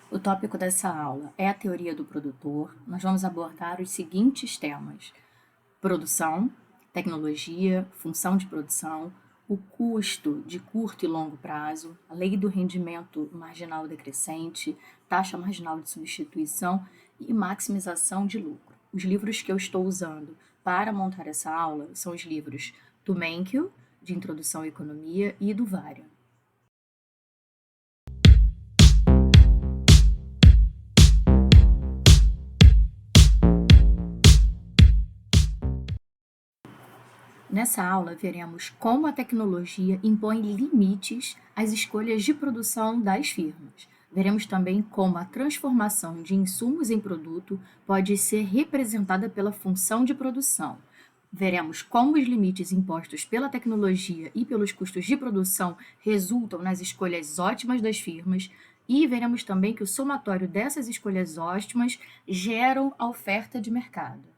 O tópico dessa aula é a teoria do produtor. Nós vamos abordar os seguintes temas: produção, tecnologia, função de produção, o custo de curto e longo prazo, a lei do rendimento marginal decrescente, taxa marginal de substituição e maximização de lucro. Os livros que eu estou usando para montar essa aula são os livros do Menkyo, de Introdução à Economia, e do Varia. Nessa aula, veremos como a tecnologia impõe limites às escolhas de produção das firmas. Veremos também como a transformação de insumos em produto pode ser representada pela função de produção. Veremos como os limites impostos pela tecnologia e pelos custos de produção resultam nas escolhas ótimas das firmas e veremos também que o somatório dessas escolhas ótimas geram a oferta de mercado.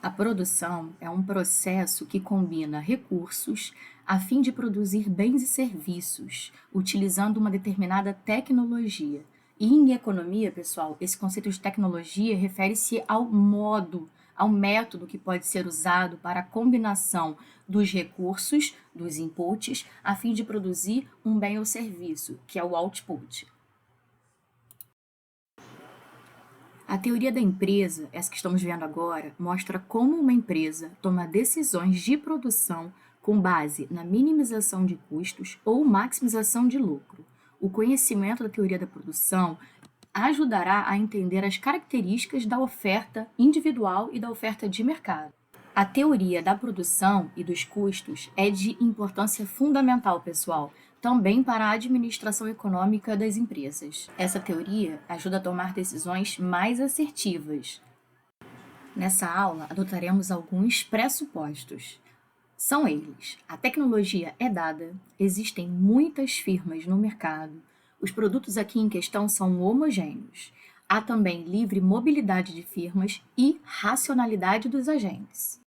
A produção é um processo que combina recursos a fim de produzir bens e serviços, utilizando uma determinada tecnologia. E em economia, pessoal, esse conceito de tecnologia refere-se ao modo, ao método que pode ser usado para a combinação dos recursos, dos inputs, a fim de produzir um bem ou serviço, que é o output. A teoria da empresa, essa que estamos vendo agora, mostra como uma empresa toma decisões de produção com base na minimização de custos ou maximização de lucro. O conhecimento da teoria da produção ajudará a entender as características da oferta individual e da oferta de mercado. A teoria da produção e dos custos é de importância fundamental, pessoal, também para a administração econômica das empresas. Essa teoria ajuda a tomar decisões mais assertivas. Nessa aula, adotaremos alguns pressupostos. São eles: a tecnologia é dada, existem muitas firmas no mercado, os produtos aqui em questão são homogêneos, há também livre mobilidade de firmas e racionalidade dos agentes.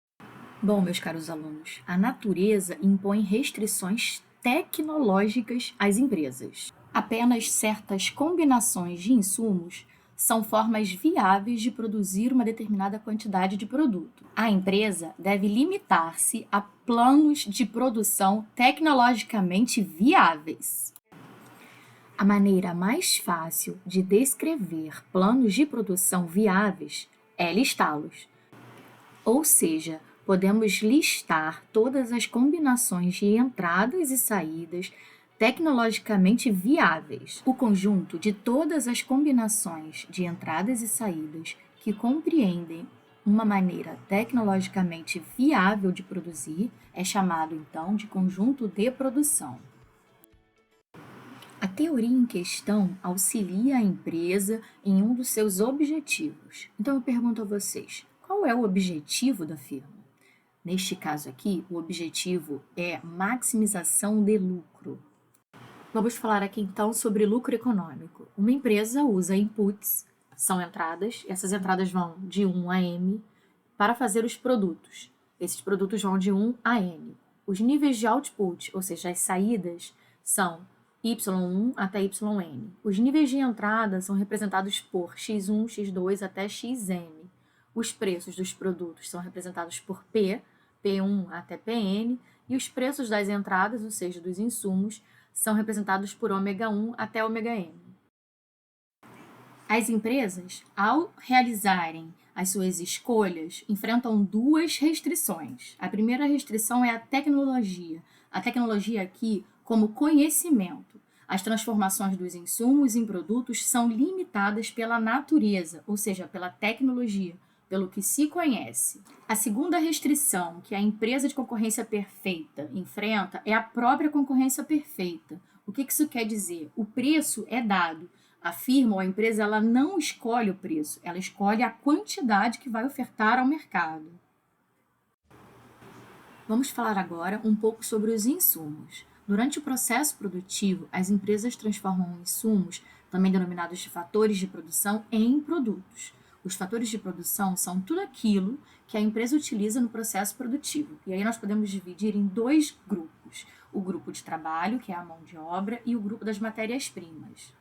Bom, meus caros alunos, a natureza impõe restrições tecnológicas às empresas. Apenas certas combinações de insumos são formas viáveis de produzir uma determinada quantidade de produto. A empresa deve limitar-se a planos de produção tecnologicamente viáveis. A maneira mais fácil de descrever planos de produção viáveis é listá-los. Ou seja, podemos listar todas as combinações de entradas e saídas tecnologicamente viáveis. O conjunto de todas as combinações de entradas e saídas que compreendem uma maneira tecnologicamente viável de produzir é chamado, então, de conjunto de produção. A teoria em questão auxilia a empresa em um dos seus objetivos. Então, eu pergunto a vocês: qual é o objetivo da firma? Neste caso aqui, o objetivo é maximização de lucro. Vamos falar aqui então sobre lucro econômico. Uma empresa usa inputs, são entradas, e essas entradas vão de 1 a M para fazer os produtos. Esses produtos vão de 1 a N. Os níveis de output, ou seja, as saídas, são Y1 até YN. Os níveis de entrada são representados por X1, X2 até XM. Os preços dos produtos são representados por P, P1 até Pn, e os preços das entradas, ou seja, dos insumos, são representados por ômega1 até ômega-m. As empresas, ao realizarem as suas escolhas, enfrentam duas restrições. A primeira restrição é a tecnologia. A tecnologia aqui como conhecimento. As transformações dos insumos em produtos são limitadas pela natureza, ou seja, pela tecnologia, pelo que se conhece. A segunda restrição que a empresa de concorrência perfeita enfrenta é a própria concorrência perfeita. O que isso quer dizer? O preço é dado. A firma ou a empresa ela não escolhe o preço, ela escolhe a quantidade que vai ofertar ao mercado. Vamos falar agora um pouco sobre os insumos. Durante o processo produtivo, as empresas transformam insumos, também denominados de fatores de produção, em produtos. Os fatores de produção são tudo aquilo que a empresa utiliza no processo produtivo. E aí nós podemos dividir em dois grupos: o grupo de trabalho, que é a mão de obra, e o grupo das matérias-primas.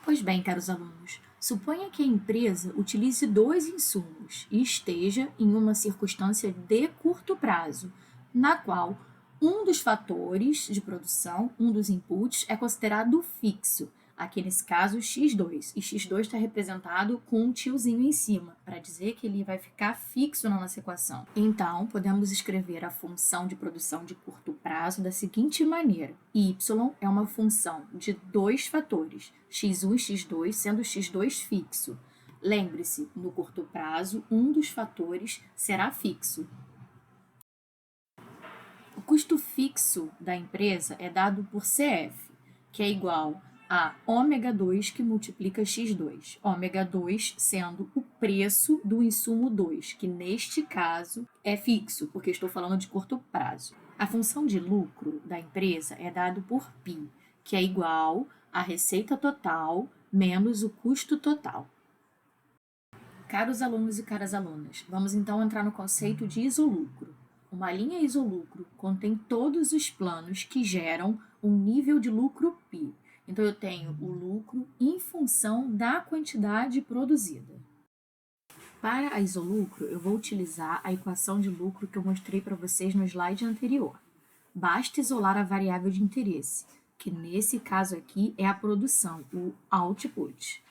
Pois bem, caros alunos, suponha que a empresa utilize dois insumos e esteja em uma circunstância de curto prazo, na qual um dos fatores de produção, um dos inputs, é considerado fixo. Aqui nesse caso, x2. E x2 está representado com um tiozinho em cima, para dizer que ele vai ficar fixo na nossa equação. Então, podemos escrever a função de produção de curto prazo da seguinte maneira: y é uma função de dois fatores, x1 e x2, sendo x2 fixo. Lembre-se, no curto prazo, um dos fatores será fixo. O custo fixo da empresa é dado por CF, que é igual a ômega 2 que multiplica x2. Ômega 2 sendo o preço do insumo 2, que neste caso é fixo, porque estou falando de curto prazo. A função de lucro da empresa é dado por π, que é igual à receita total menos o custo total. Caros alunos e caras alunas, vamos então entrar no conceito de isolucro. Uma linha isolucro contém todos os planos que geram um nível de lucro π. Então, eu tenho o lucro em função da quantidade produzida. Para a isolucro, eu vou utilizar a equação de lucro que eu mostrei para vocês no slide anterior. Basta isolar a variável de interesse, que nesse caso aqui é a produção, o output.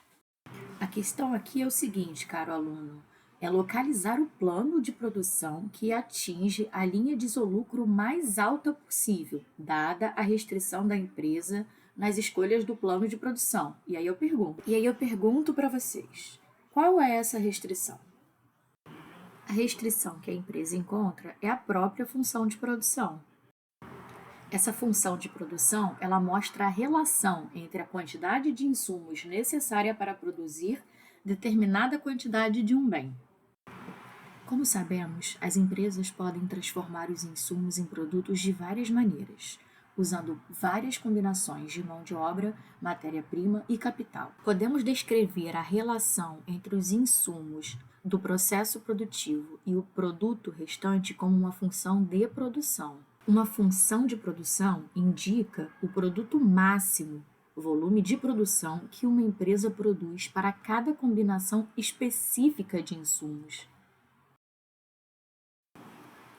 A questão aqui é o seguinte, caro aluno, é localizar o plano de produção que atinge a linha de isolucro mais alta possível, dada a restrição da empresa nas escolhas do plano de produção. E aí eu pergunto para vocês, qual é essa restrição? A restrição que a empresa encontra é a própria função de produção. Essa função de produção, ela mostra a relação entre a quantidade de insumos necessária para produzir determinada quantidade de um bem. Como sabemos, as empresas podem transformar os insumos em produtos de várias maneiras, usando várias combinações de mão de obra, matéria-prima e capital. Podemos descrever a relação entre os insumos do processo produtivo e o produto restante como uma função de produção. Uma função de produção indica o produto máximo, o volume de produção que uma empresa produz para cada combinação específica de insumos.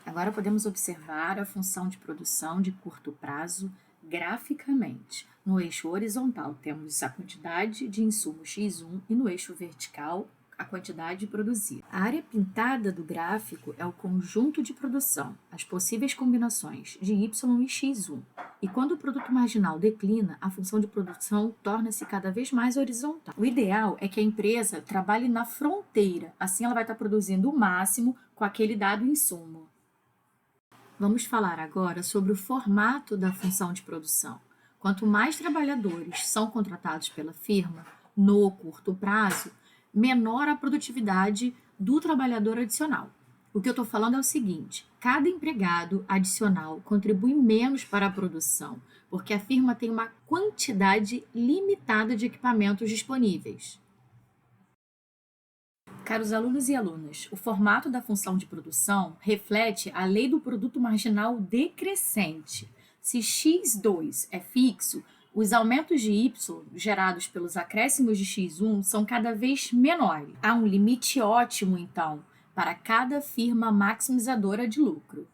Agora podemos observar a função de produção de curto prazo graficamente. No eixo horizontal temos a quantidade de insumo x1 e no eixo vertical a quantidade produzida. A área pintada do gráfico é o conjunto de produção, as possíveis combinações de y e x1. E quando o produto marginal declina, a função de produção torna-se cada vez mais horizontal. O ideal é que a empresa trabalhe na fronteira, assim ela vai estar produzindo o máximo com aquele dado insumo. Vamos falar agora sobre o formato da função de produção. Quanto mais trabalhadores são contratados pela firma, no curto prazo, menor a produtividade do trabalhador adicional. O que eu estou falando é o seguinte: cada empregado adicional contribui menos para a produção, porque a firma tem uma quantidade limitada de equipamentos disponíveis. Caros alunos e alunas, o formato da função de produção reflete a lei do produto marginal decrescente. Se x2 é fixo, os aumentos de y gerados pelos acréscimos de x1 são cada vez menores. Há um limite ótimo, então, para cada firma maximizadora de lucro.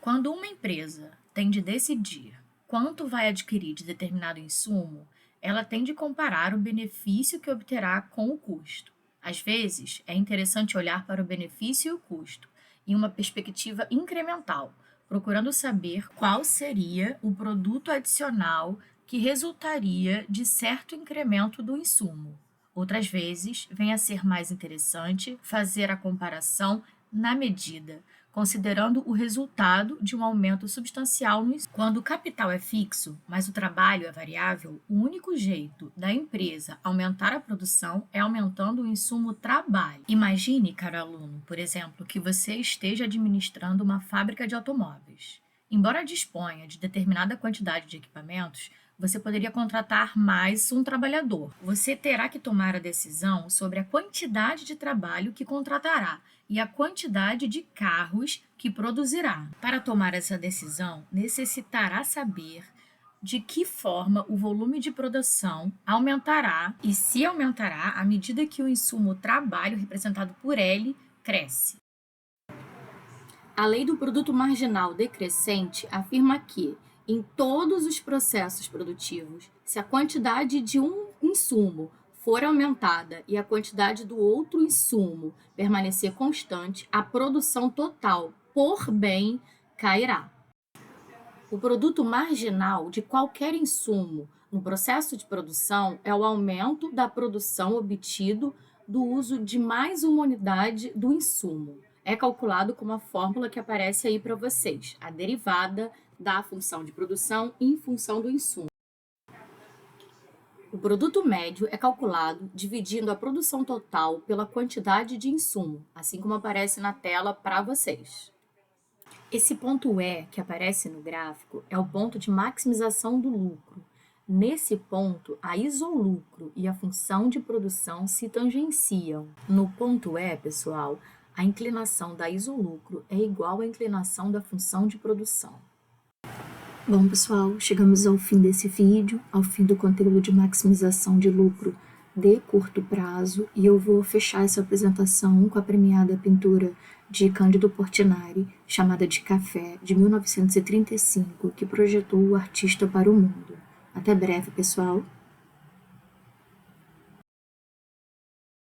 Quando uma empresa tem de decidir quanto vai adquirir de determinado insumo, ela tem de comparar o benefício que obterá com o custo. Às vezes, é interessante olhar para o benefício e o custo em uma perspectiva incremental, procurando saber qual seria o produto adicional que resultaria de certo incremento do insumo. Outras vezes, vem a ser mais interessante fazer a comparação na medida, considerando o resultado de um aumento substancial no insumo. Quando o capital é fixo, mas o trabalho é variável, o único jeito da empresa aumentar a produção é aumentando o insumo trabalho. Imagine, caro aluno, por exemplo, que você esteja administrando uma fábrica de automóveis. Embora disponha de determinada quantidade de equipamentos, você poderia contratar mais um trabalhador. Você terá que tomar a decisão sobre a quantidade de trabalho que contratará e a quantidade de carros que produzirá. Para tomar essa decisão, necessitará saber de que forma o volume de produção aumentará e se aumentará à medida que o insumo trabalho, representado por L, cresce. A lei do produto marginal decrescente afirma que, em todos os processos produtivos, se a quantidade de um insumo for aumentada e a quantidade do outro insumo permanecer constante, a produção total por bem cairá. O produto marginal de qualquer insumo no processo de produção é o aumento da produção obtido do uso de mais uma unidade do insumo. É calculado com uma fórmula que aparece aí para vocês, a derivada da função de produção em função do insumo. O produto médio é calculado dividindo a produção total pela quantidade de insumo, assim como aparece na tela para vocês. Esse ponto E que aparece no gráfico é o ponto de maximização do lucro. Nesse ponto, a isolucro e a função de produção se tangenciam. No ponto E, pessoal, a inclinação da isolucro é igual à inclinação da função de produção. Bom, pessoal, chegamos ao fim desse vídeo, ao fim do conteúdo de maximização de lucro de curto prazo, e eu vou fechar essa apresentação com a premiada pintura de Cândido Portinari, chamada de Café, de 1935, que projetou o artista para o mundo. Até breve, pessoal!